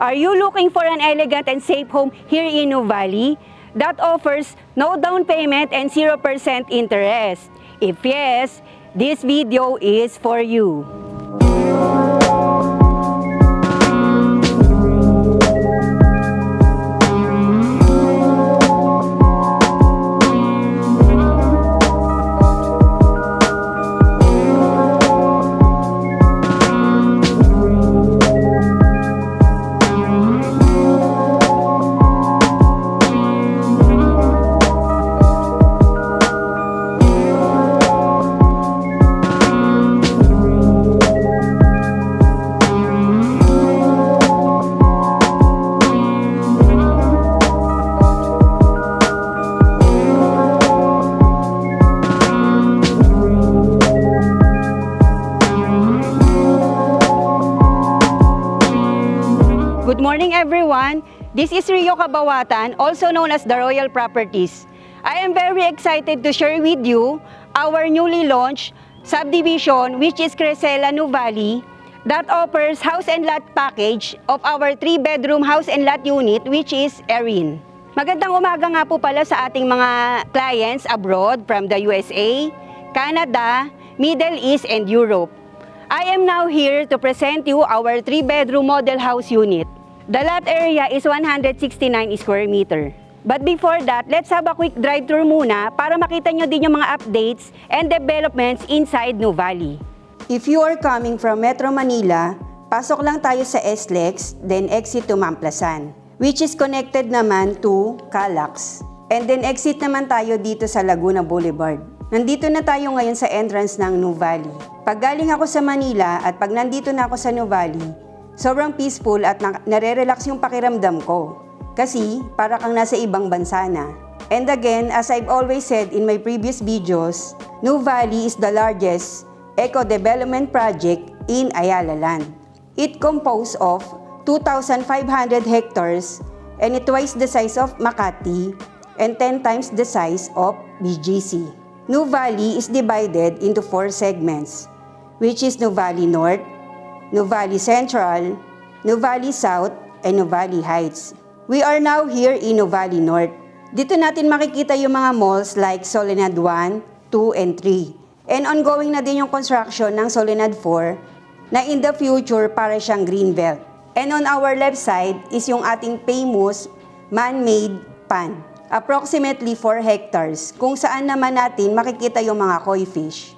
Are you looking for an elegant and safe home here in Nuvali that offers no down payment and 0% interest? If yes, this video is for you. Good morning everyone, this is Rio Cabawatan, also known as the Royal Properties. I am very excited to share with you our newly launched subdivision which is Crescela Nuvali that offers house and lot package of our 3-bedroom house and lot unit which is Erin. Magandang umaga nga po pala sa ating mga clients abroad from the USA, Canada, Middle East and Europe. I am now here to present you our 3-bedroom model house unit. The lot area is 169 square meter. But before that, let's have a quick drive-through muna para makita nyo din yung mga updates and developments inside Nuvali. If you are coming from Metro Manila, pasok lang tayo sa SLEX, then exit to Mamplasan, which is connected naman to Calax. And then exit naman tayo dito sa Laguna Boulevard. Nandito na tayo ngayon sa entrance ng Nuvali. Pag galing ako sa Manila at pag nandito na ako sa Nuvali, sobrang peaceful at nare-relax yung pakiramdam ko. Kasi para kang nasa ibang bansa na. And again, as I've always said in my previous videos, Nuvali is the largest eco-development project in Ayala Land. It composed of 2,500 hectares and it twice the size of Makati and 10 times the size of BGC. Nuvali is divided into 4 segments, which is Nuvali North, Nuvali Central, Nuvali South, and Nuvali Heights. We are now here in Nuvali North. Dito natin makikita yung mga malls like Solenad 1, 2, and 3. And ongoing na din yung construction ng Solenad 4 na in the future para siyang Greenbelt. And on our left side is yung ating famous man-made pond. Approximately 4 hectares kung saan naman natin makikita yung mga koi fish.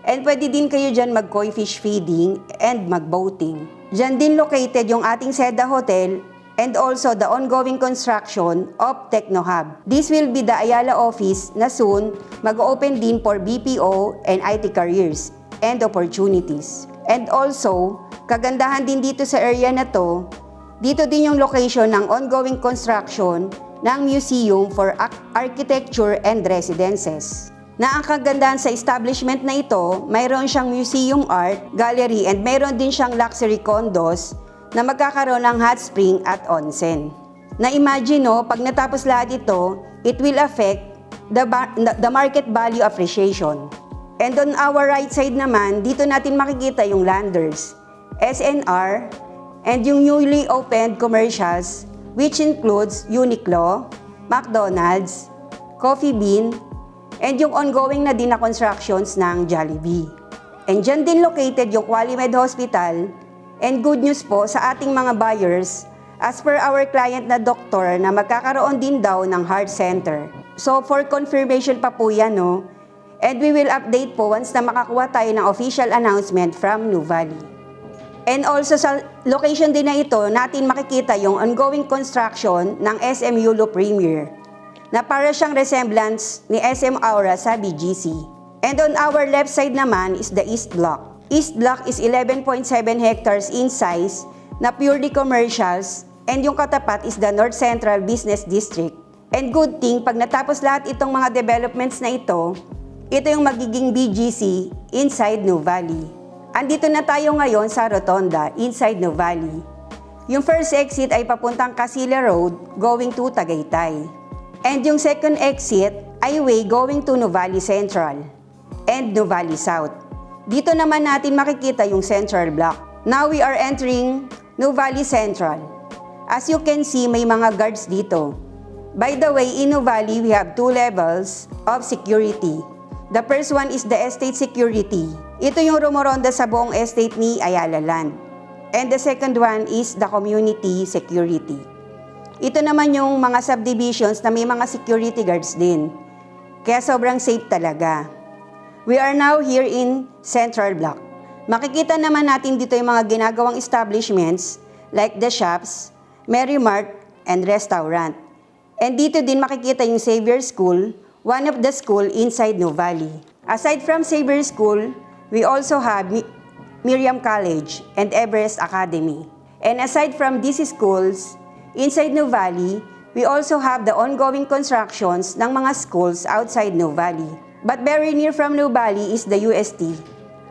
And pwede din kayo dyan mag-koi fish feeding and mag-boating. Dyan din located yung ating Seda Hotel and also the ongoing construction of Techno Hub. This will be the Ayala office na soon mag-open din for BPO and IT careers and opportunities. And also, kagandahan din dito sa area na to, dito din yung location ng ongoing construction ng Museum for Architecture and Residences. Na ang kagandahan sa establishment na ito, mayroon siyang museum art, gallery, and mayroon din siyang luxury condos na magkakaroon ng hot spring at onsen. Na-imagine no, pag natapos lahat ito, it will affect the market value appreciation. And on our right side naman, dito natin makikita yung Landers, SNR, and yung newly opened commercials, which includes Uniqlo, McDonald's, Coffee Bean, and yung ongoing na din na constructions ng Jollibee. And dyan din located yung Qualimed Hospital. And good news po sa ating mga buyers, as per our client na doktor na magkakaroon din daw ng heart center. So for confirmation pa po yan, no? And we will update po once na makakuha tayo ng official announcement from Nuvali. And also sa location din na ito, natin makikita yung ongoing construction ng SM Yulo Premier na para siyang resemblance ni SM Aura sa BGC. And on our left side naman is the East Block. East Block is 11.7 hectares in size na purely commercials and yung katapat is the North Central Business District. And good thing, pag natapos lahat itong mga developments na ito yung magiging BGC inside Nuvali. Andito na tayo ngayon sa Rotonda inside Nuvali. Yung first exit ay papuntang Casilla Road going to Tagaytay. And yung second exit ay way going to Nuvali Central and Nuvali South. Dito naman natin makikita yung Central Block. Now we are entering Nuvali Central. As you can see, may mga guards dito. By the way, in Nuvali, we have 2 levels of security. The first one is the estate security. Ito yung rumoronda sa buong estate ni Ayala Land. And the second one is the community security. Ito naman yung mga subdivisions na may mga security guards din. Kaya sobrang safe talaga. We are now here in Central Block. Makikita naman natin dito yung mga ginagawang establishments like the shops, Mary Mart, and restaurant. And dito din makikita yung Xavier School, one of the school inside Nuvali. Aside from Xavier School, we also have Miriam College and Everest Academy. And aside from these schools, inside Nuvali, we also have the ongoing constructions ng mga schools outside Nuvali. But very near from Nuvali is the UST.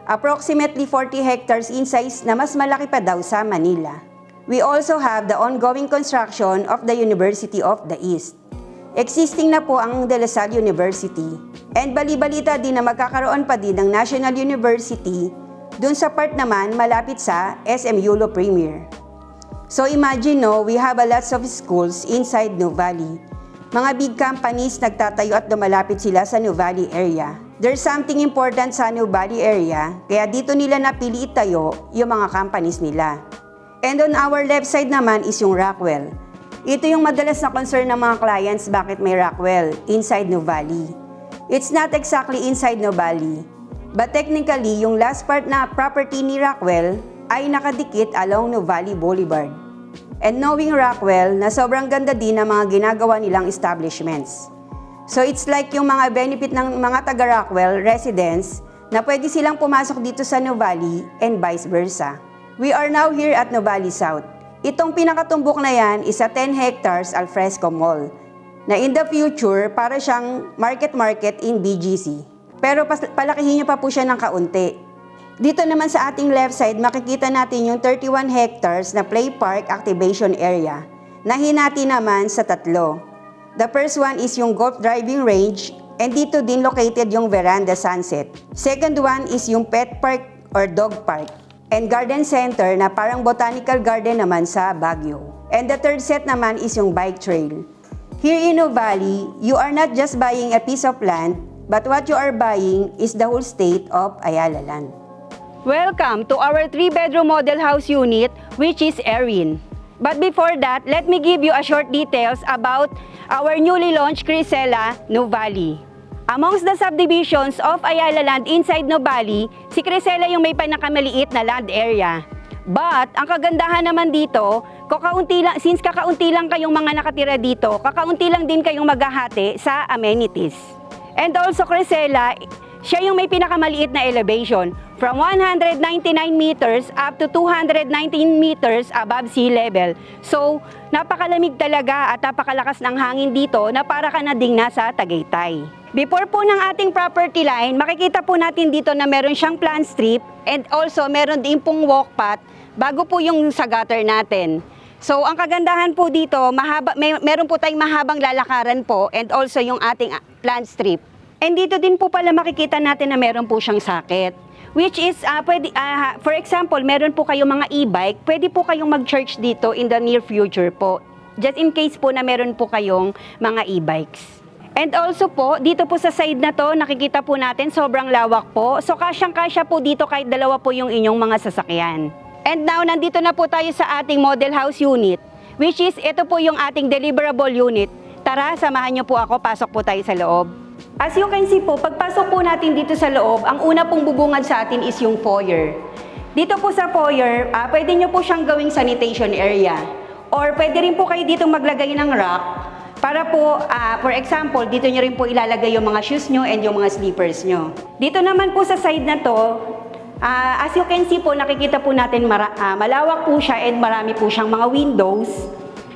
Approximately 40 hectares in size na mas malaki pa daw sa Manila. We also have the ongoing construction of the University of the East. Existing na po ang De La Salle University. And bali-balita din na magkakaroon pa din ng National University dun sa part naman malapit sa SM Yulo Premier. So imagine we have a lots of schools inside Nuvali. Mga big companies nagtatayo at lumalapit sila sa Nuvali area. There's something important sa Nuvali area, kaya dito nila napili itayo yung mga companies nila. And on our left side naman is yung Rockwell. Ito yung madalas na concern ng mga clients bakit may Rockwell inside Nuvali. It's not exactly inside Nuvali, but technically yung last part na property ni Rockwell ay nakadikit along Nuvali Boulevard. And knowing Rockwell na sobrang ganda din ng mga ginagawa nilang establishments. So it's like yung mga benefit ng mga taga-Rockwell residents na pwede silang pumasok dito sa Nuvali and vice versa. We are now here at Nuvali South. Itong pinakatumbok na yan is a 10 hectares alfresco mall na in the future para siyang market in BGC. Pero palakihin niyo pa po siya ng kaunti. Dito naman sa ating left side makikita natin yung 31 hectares na play park activation area na hinati naman sa 3. The first one is yung golf driving range and dito din located yung Veranda Sunset. Second one is yung pet park or dog park and garden center na parang botanical garden naman sa Baguio. And the third set naman is yung bike trail. Here in Nuvali, you are not just buying a piece of land, but what you are buying is the whole state of Ayala Land. Welcome to our 3-bedroom model house unit, which is Erin. But before that, let me give you a short details about our newly launched Crisela Nuvali. Amongst the subdivisions of Ayala Land inside Nuvali, si Crisela yung may panakamaliit na land area. But ang kagandahan naman dito, since kakaunti lang kayong mga nakatira dito, kakaunti lang din kayong maghahati sa amenities. And also Crisela, siya yung may pinakamaliit na elevation from 199 meters up to 219 meters above sea level. So, napakalamig talaga at napakalakas ng hangin dito na para ka na ding nasa Tagaytay. Before po ng ating property line, makikita po natin dito na meron siyang plant strip and also meron din pong walk path bago po yung sa gutter natin. So, ang kagandahan po dito, meron po tayong mahabang lalakaran po and also yung ating plant strip. And dito din po pala makikita natin na meron po siyang socket. Which is, for example, meron po kayong mga e-bike, pwede po kayong mag-charge dito in the near future po. Just in case po na meron po kayong mga e-bikes. And also po, dito po sa side na to, nakikita po natin sobrang lawak po. So kasyang-kasya po dito kahit dalawa po yung inyong mga sasakyan. And now, nandito na po tayo sa ating model house unit, which is, ito po yung ating deliverable unit. Tara, samahan niyo po ako, pasok po tayo sa loob. As you can see po, pagpasok po natin dito sa loob, ang una pong bubungad sa atin is yung foyer. Dito po sa foyer, pwede nyo po siyang gawing sanitation area. Or pwede rin po kayo dito maglagay ng rack para po, for example, dito nyo rin po ilalagay yung mga shoes nyo and yung mga slippers nyo. Dito naman po sa side na to, as you can see po, nakikita po natin malawak po siya and marami po siyang mga windows.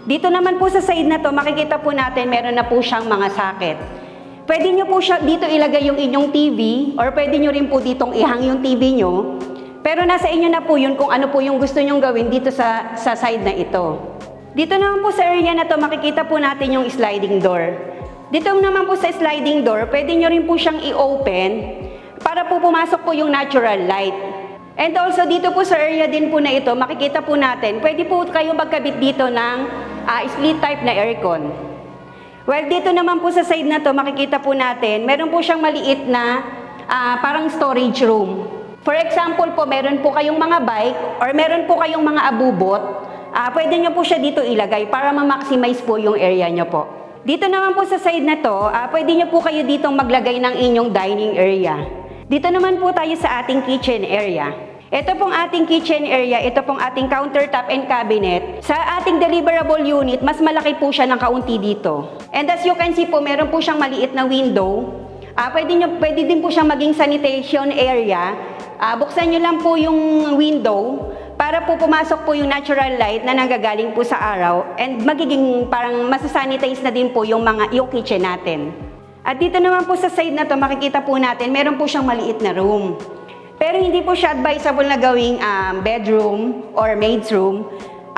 Dito naman po sa side na to, makikita po natin meron na po siyang mga socket. Pwede nyo po siya dito ilagay yung inyong TV or pwede nyo rin po ditong ihang yung TV nyo. Pero nasa inyo na po yun kung ano po yung gusto nyong gawin dito sa side na ito. Dito naman po sa area na to makikita po natin yung sliding door. Dito naman po sa sliding door, pwede nyo rin po siyang i-open para po pumasok po yung natural light. And also dito po sa area din po na ito, makikita po natin, pwede po kayo magkabit dito ng split type na aircon. Well, dito naman po sa side na to, makikita po natin, meron po siyang maliit na parang storage room. For example po, meron po kayong mga bike or meron po kayong mga abubot, pwede nyo po siya dito ilagay para ma-maximize po yung area nyo po. Dito naman po sa side na to, pwede nyo po kayo ditong maglagay ng inyong dining area. Dito naman po tayo sa ating kitchen area. Ito pong ating kitchen area, ito pong ating countertop and cabinet. Sa ating deliverable unit, mas malaki po siya ng kaunti dito. And as you can see po, meron po siyang maliit na window. Pwede din po siyang maging sanitation area. Buksan nyo lang po yung window para po pumasok po yung natural light na nanggagaling po sa araw and magiging parang masasanitize na din po yung kitchen natin. At dito naman po sa side na to, makikita po natin, meron po siyang maliit na room. Pero hindi po siya advisable na gawing bedroom or maid's room.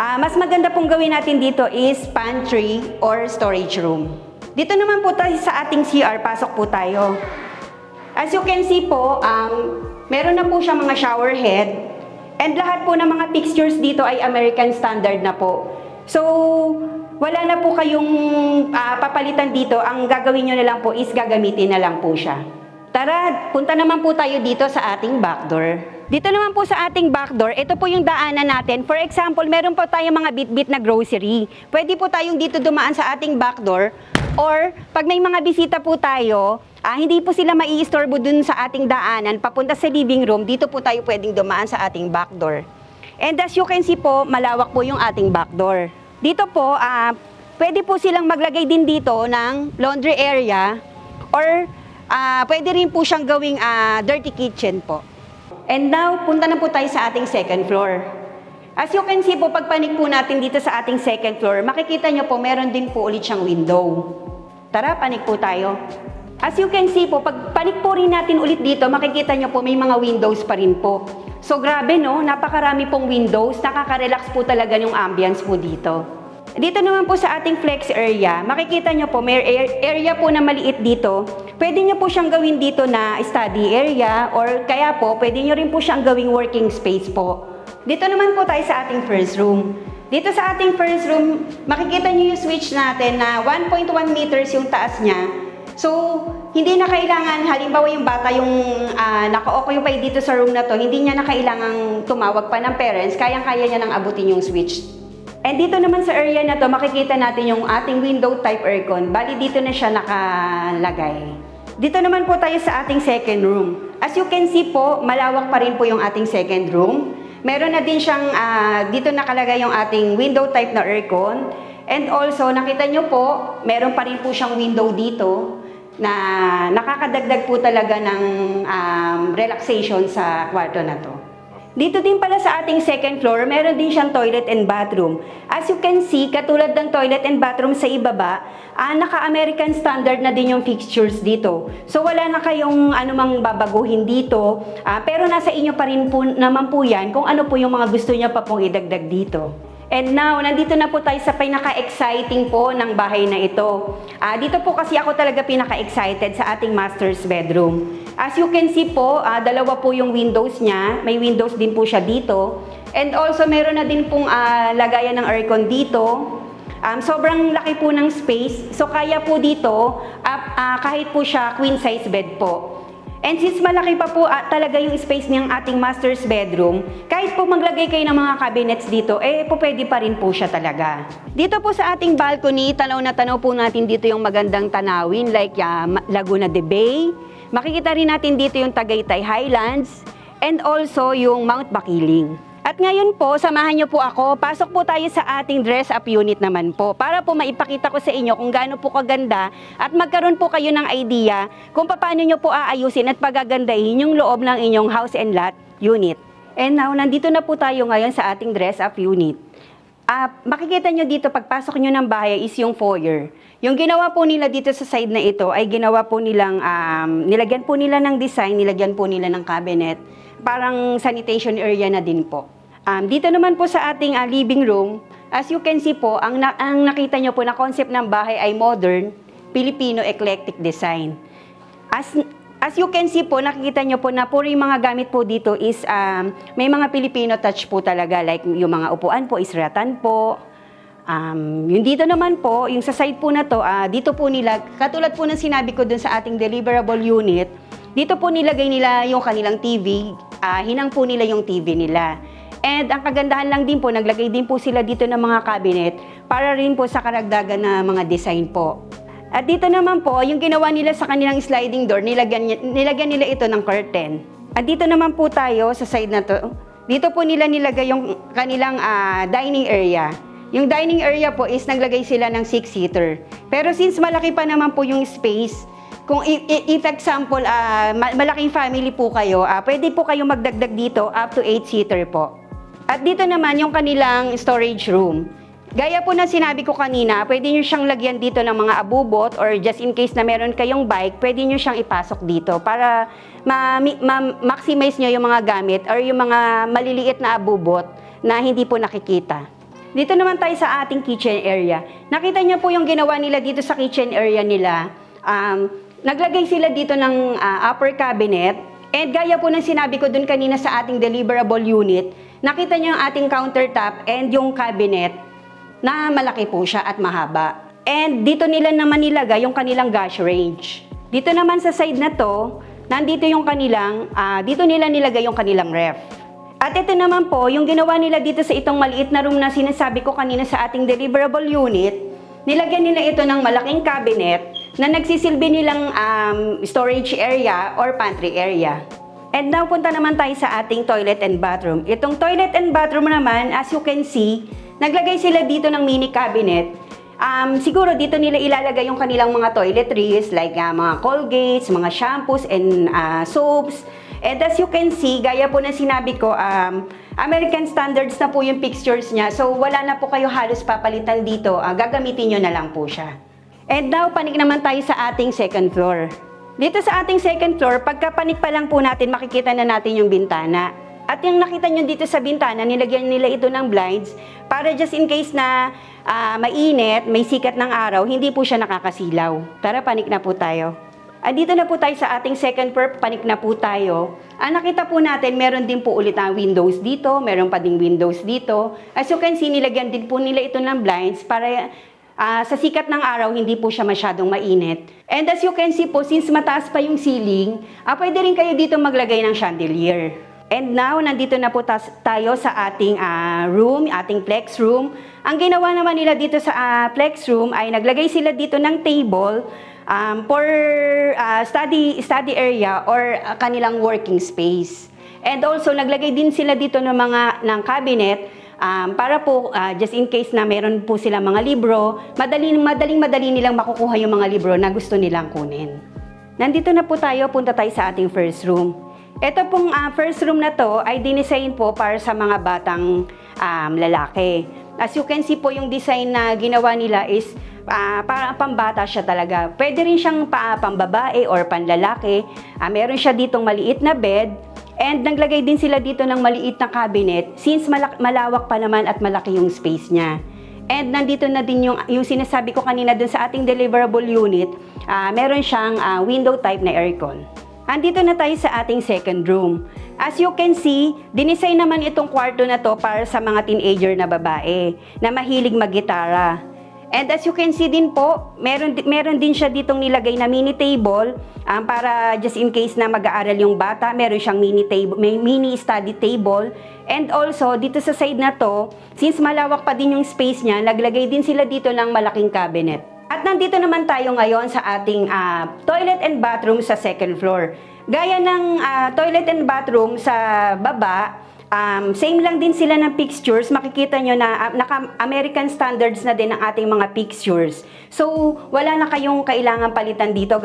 Mas maganda pong gawin natin dito is pantry or storage room. Dito naman po tayo sa ating CR, pasok po tayo. As you can see po, meron na po siya mga shower head. And lahat po ng mga fixtures dito ay American standard na po. So, wala na po kayong papalitan dito. Ang gagawin nyo na lang po is gagamitin na lang po siya. Tara, punta naman po tayo dito sa ating back door. Dito naman po sa ating back door, ito po yung daanan natin. For example, meron po tayong mga bit-bit na grocery. Pwede po tayong dito dumaan sa ating back door. Or, pag may mga bisita po tayo, hindi po sila maiistorbo dun sa ating daanan, papunta sa living room, dito po tayo pwedeng dumaan sa ating back door. And as you can see po, malawak po yung ating back door. Dito po, pwede po silang maglagay din dito ng laundry area or pwede rin po siyang gawing dirty kitchen po. And now, punta na po tayo sa ating second floor. As you can see po, pagpanik po natin dito sa ating second floor, makikita nyo po, meron din po ulit siyang window. Tara, panik po tayo. As you can see po, pag panik po rin natin ulit dito, makikita nyo po, may mga windows pa rin po. So grabe no, napakarami pong windows, nakaka-relax po talaga yung ambience po dito. Dito naman po sa ating flex area, makikita nyo po, may area po na maliit dito. Pwede nyo po siyang gawin dito na study area or kaya po, pwede nyo rin po siyang gawing working space po. Dito naman po tayo sa ating first room. Dito sa ating first room, makikita nyo yung switch natin na 1.1 meters yung taas niya. So, hindi na kailangan, halimbawa yung bata yung naka-occupy dito sa room na to, hindi niya na kailangang tumawag pa ng parents, kayang-kaya niya nang abutin yung switch. And dito naman sa area na to, makikita natin yung ating window type aircon. Bali dito na siya nakalagay. Dito naman po tayo sa ating second room. As you can see po, malawak pa rin po yung ating second room. Meron na din siyang, dito nakalagay yung ating window type na aircon. And also, nakita nyo po, meron pa rin po siyang window dito na nakakadagdag po talaga ng relaxation sa kwarto na to. Dito din pala sa ating second floor, meron din siyang toilet and bathroom. As you can see, katulad ng toilet and bathroom sa ibaba, naka-American standard na din yung fixtures dito. So wala na kayong anumang babaguhin dito, pero nasa inyo pa rin po, naman po yan kung ano po yung mga gusto niya pa pong idagdag dito. And now, nandito na po tayo sa pinaka-exciting po ng bahay na ito. Dito po kasi ako talaga pinaka-excited sa ating master's bedroom. As you can see po, dalawa po yung windows niya. May windows din po siya dito. And also, meron na din pong lagayan ng aircon dito. Sobrang laki po ng space. So, kaya po dito, kahit po siya queen size bed po. And since malaki pa po talaga yung space niyang ating master's bedroom, kahit po maglagay kayo ng mga cabinets dito, po pwede pa rin po siya talaga. Dito po sa ating balcony, tanaw na tanaw po natin dito yung magandang tanawin like Laguna de Bay. Makikita rin natin dito yung Tagaytay Highlands and also yung Mount Bakiling. At ngayon po, samahan niyo po ako, pasok po tayo sa ating dress-up unit naman po para po maipakita ko sa inyo kung gaano po kaganda at magkaroon po kayo ng idea kung paano niyo po aayusin at pagagandahin yung loob ng inyong house and lot unit. And now, nandito na po tayo ngayon sa ating dress-up unit. Makikita nyo dito, pagpasok nyo ng bahay is yung foyer. Yung ginawa po nila dito sa side na ito ay ginawa po nilang, nilagyan po nila ng design, nilagyan po nila ng cabinet, parang sanitation area na din po. Dito naman po sa ating living room, as you can see po, ang nakita nyo po na concept ng bahay ay modern, Filipino eclectic design. As you can see po, nakikita nyo po na puro yung mga gamit po dito is may mga Filipino touch po talaga. Like yung mga upuan po is rattan po. Yung dito naman po, yung sa side po na to, dito po nila, katulad po ng sinabi ko dun sa ating deliverable unit, dito po nilagay nila yung kanilang TV, hinang po nila yung TV nila. And ang kagandahan lang din po, naglagay din po sila dito ng mga cabinet para rin po sa karagdagan na mga design po. At dito naman po, yung ginawa nila sa kanilang sliding door, nilagyan nila ito ng curtain. At dito naman po tayo sa side na to, dito po nila nilagay yung kanilang dining area. Yung dining area po is naglagay sila ng 6-seater. Pero since malaki pa naman po yung space, kung if example, malaking family po kayo, pwede po kayong magdagdag dito up to 8-seater po. At dito naman yung kanilang storage room. Gaya po na sinabi ko kanina, pwede nyo siyang lagyan dito ng mga abubot or just in case na meron kayong bike, pwede nyo siyang ipasok dito para ma-maximize nyo yung mga gamit or yung mga maliliit na abubot na hindi po nakikita. Dito naman tayo sa ating kitchen area. Nakita nyo po yung ginawa nila dito sa kitchen area nila. Naglagay sila dito ng upper cabinet. And gaya po ng sinabi ko dun kanina sa ating deliverable unit, nakita nyo yung ating countertop and yung cabinet na malaki po siya at mahaba. And dito nila naman nilagay yung kanilang gas range. Dito naman sa side na to, nandito yung kanilang, dito nila nilagay yung kanilang ref. At ito naman po, yung ginawa nila dito sa itong maliit na room na sinasabi ko kanina sa ating deliverable unit, nilagyan nila ito ng malaking cabinet na nagsisilbi nilang storage area or pantry area. And now, punta naman tayo sa ating toilet and bathroom. Itong toilet and bathroom naman, as you can see, naglagay sila dito ng mini cabinet. Siguro dito nila ilalagay yung kanilang mga toiletries like mga Colgates, mga shampoos and soaps. And as you can see, gaya po na sinabi ko, American standards na po yung fixtures niya. So wala na po kayo halos papalitan dito. Gagamitin nyo na lang po siya. And now, panik naman tayo sa ating second floor. Dito sa ating second floor, pagkapanik pa lang po natin, makikita na natin yung bintana. At yung nakita nyo dito sa bintana, nilagyan nila ito ng blinds para just in case na mainit, may sikat ng araw, hindi po siya nakakasilaw. Tara, panik na po tayo. Dito na po tayo sa ating second floor, panik na po tayo. Nakita po natin, meron din po ulit ang windows dito, meron pa ding windows dito. As you can see, nilagyan din po nila ito ng blinds para sa sikat ng araw, hindi po siya masyadong mainit. And as you can see po, since mataas pa yung ceiling, pwede rin kayo dito maglagay ng chandelier. And now, nandito na po tayo sa ating room, ating flex room. Ang ginawa naman nila dito sa flex room ay naglagay sila dito ng table for study area or kanilang working space. And also, naglagay din sila dito ng cabinet para po, just in case na meron po sila mga libro, madaling nilang makukuha yung mga libro na gusto nilang kunin. Nandito na po tayo, punta tayo sa ating first room. Ito pong first room na to ay dinesign po para sa mga batang lalaki. As you can see po, yung design na ginawa nila is para pambata siya talaga. Pwede rin siyang pambabae or panlalaki. Meron siya ditong maliit na bed. And naglagay din sila dito ng maliit na cabinet since malawak pa naman at malaki yung space niya. And nandito na din yung sinasabi ko kanina dun sa ating deliverable unit, meron siyang window type na aircon. Andito na tayo sa ating second room. As you can see, dinesign naman itong kwarto na to para sa mga teenager na babae na mahilig maggitara. And as you can see din po, meron din siya ditong nilagay na mini table para just in case na mag-aaral yung bata, meron siyang may mini study table. And also, dito sa side na to, since malawak pa din yung space niya, naglagay din sila dito ng malaking cabinet. At nandito naman tayo ngayon sa ating toilet and bathroom sa second floor. Gaya ng toilet and bathroom sa baba, same lang din sila ng fixtures. Makikita nyo na naka-American standards na din ang ating mga fixtures. So, wala na kayong kailangan palitan dito.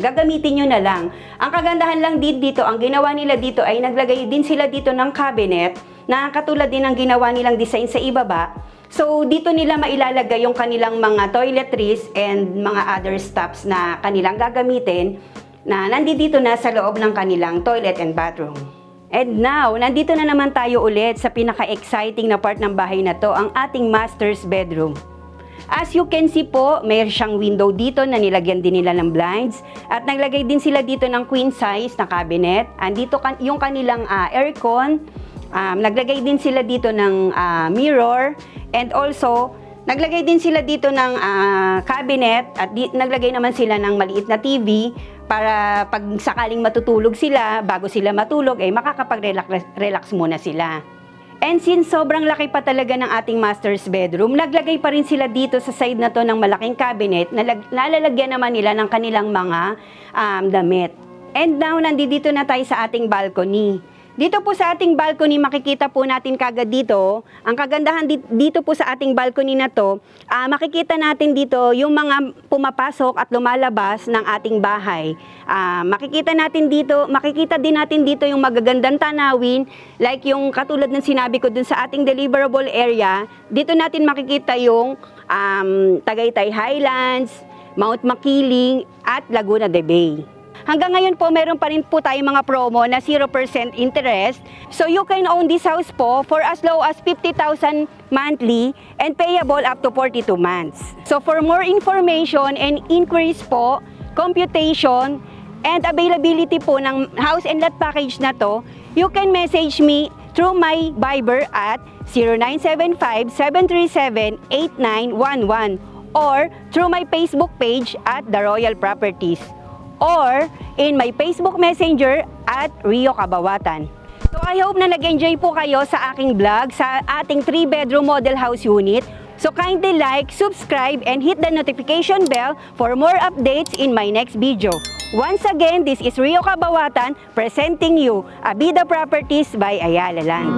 Gagamitin nyo na lang. Ang kagandahan lang dito, ang ginawa nila dito ay naglagay din sila dito ng cabinet na katulad din ng ginawa nilang design sa ibaba. So, dito nila mailalagay yung kanilang mga toiletries and mga other stuffs na kanilang gagamitin na nandito na sa loob ng kanilang toilet and bathroom. And now, nandito na naman tayo ulit sa pinaka-exciting na part ng bahay na to, ang ating master's bedroom. As you can see po, mayroon siyang window dito na nilagyan din nila ng blinds. At naglagay din sila dito ng queen size na cabinet. Andito yung kanilang aircon. Naglagay din sila dito ng mirror. And also, naglagay din sila dito ng cabinet. At naglagay naman sila ng maliit na TV para pag sakaling matutulog sila, bago sila matulog, ay makakapag-relax muna sila. And since sobrang laki pa talaga ng ating master's bedroom, naglagay pa rin sila dito sa side na to ng malaking cabinet na nalalagyan naman nila ng kanilang mga damit. And now, nandito na tayo sa ating balcony. Dito po sa ating balcony, makikita po natin kagad dito, ang kagandahan dito po sa ating balcony na to, makikita natin dito yung mga pumapasok at lumalabas ng ating bahay. Makikita din natin dito yung magagandang tanawin, like yung katulad ng sinabi ko dun sa ating deliverable area, dito natin makikita yung Tagaytay Highlands, Mount Makiling, at Laguna de Bay. Hanggang ngayon po, meron pa rin po tayong mga promo na 0% interest. So you can own this house po for as low as 50,000 monthly and payable up to 42 months. So for more information and inquiries po, computation, and availability po ng house and lot package na to, you can message me through my Viber at 0975-737-8911 or through my Facebook page at The Royal Properties, or in my Facebook Messenger at Rio Kabawatan. So I hope na nag-enjoy po kayo sa aking vlog sa ating 3-bedroom model house unit. So kindly like, subscribe, and hit the notification bell for more updates in my next video. Once again, this is Rio Kabawatan presenting you Abida Properties by Ayala Land.